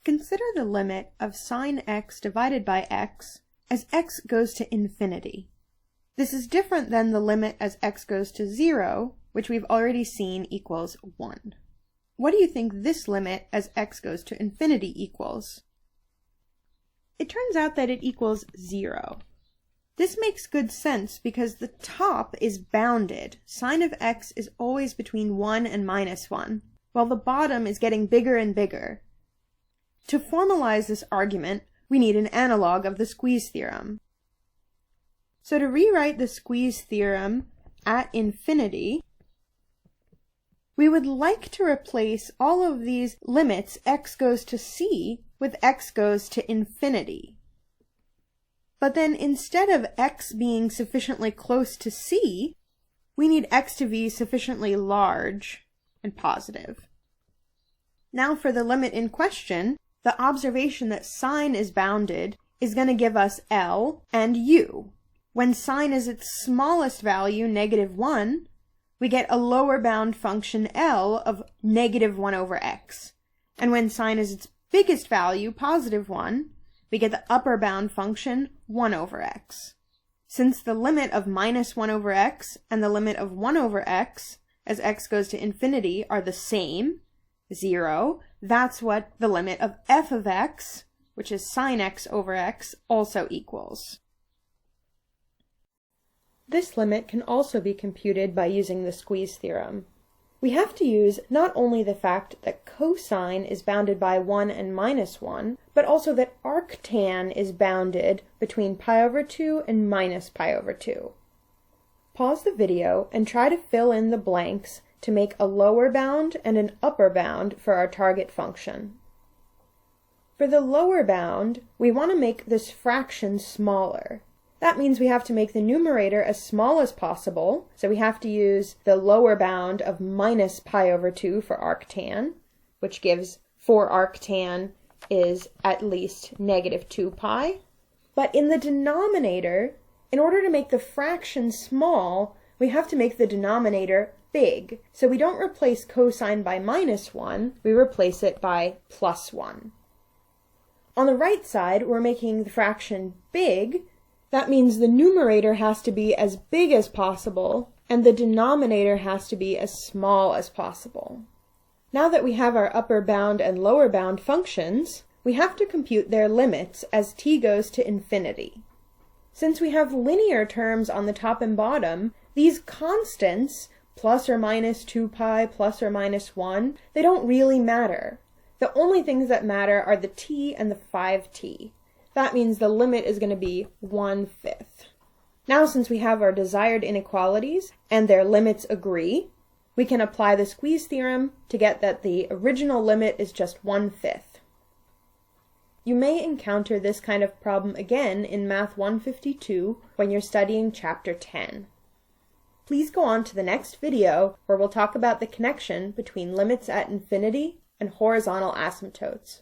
Consider the limit of sine x divided by x as x goes to infinity. This is different than the limit as x goes to 0, which we've already seen equals 1. What do you think this limit as x goes to infinity equals? It turns out that it equals 0. This makes good sense because the top is bounded. Sine of x is always between 1 and minus 1, while the bottom is getting bigger and bigger. To formalize this argument, we need an analog of the squeeze theorem. So to rewrite the squeeze theorem at infinity, we would like to replace all of these limits x goes to c with x goes to infinity. But then instead of x being sufficiently close to c, we need x to be sufficiently large and positive. Now for the limit in question, the observation that sine is bounded is going to give us L and U. When sine is its smallest value, -1, we get a lower bound function L of -1 over x. And when sine is its biggest value, +1, we get the upper bound function 1 over x. Since the limit of -1 over x and the limit of 1 over x as x goes to infinity are the same, 0, that's what the limit of f of x, which is sine x over x, also equals. This limit can also be computed by using the squeeze theorem. We have to use not only the fact that cosine is bounded by 1 and -1, but also that arctan is bounded between pi over 2 and minus pi over 2. Pause the video and try to fill in the blanks to make a lower bound and an upper bound for our target function. For the lower bound, we want to make this fraction smaller. That means we have to make the numerator as small as possible, so we have to use the lower bound of minus pi over 2 for arctan, which gives for arctan is at least -2 pi. But in the denominator, in order to make the fraction small, we have to make the denominator big. So we don't replace cosine by -1, we replace it by +1. On the right side, we're making the fraction big. That means the numerator has to be as big as possible, and the denominator has to be as small as possible. Now that we have our upper bound and lower bound functions, we have to compute their limits as t goes to infinity. Since we have linear terms on the top and bottom, these constants, plus or minus 2 pi, plus or minus 1, they don't really matter. The only things that matter are the t and the 5t. That means the limit is going to be 1/5. Now since we have our desired inequalities and their limits agree, we can apply the squeeze theorem to get that the original limit is just 1/5. You may encounter this kind of problem again in Math 152 when you're studying Chapter 10. Please go on to the next video where we'll talk about the connection between limits at infinity and horizontal asymptotes.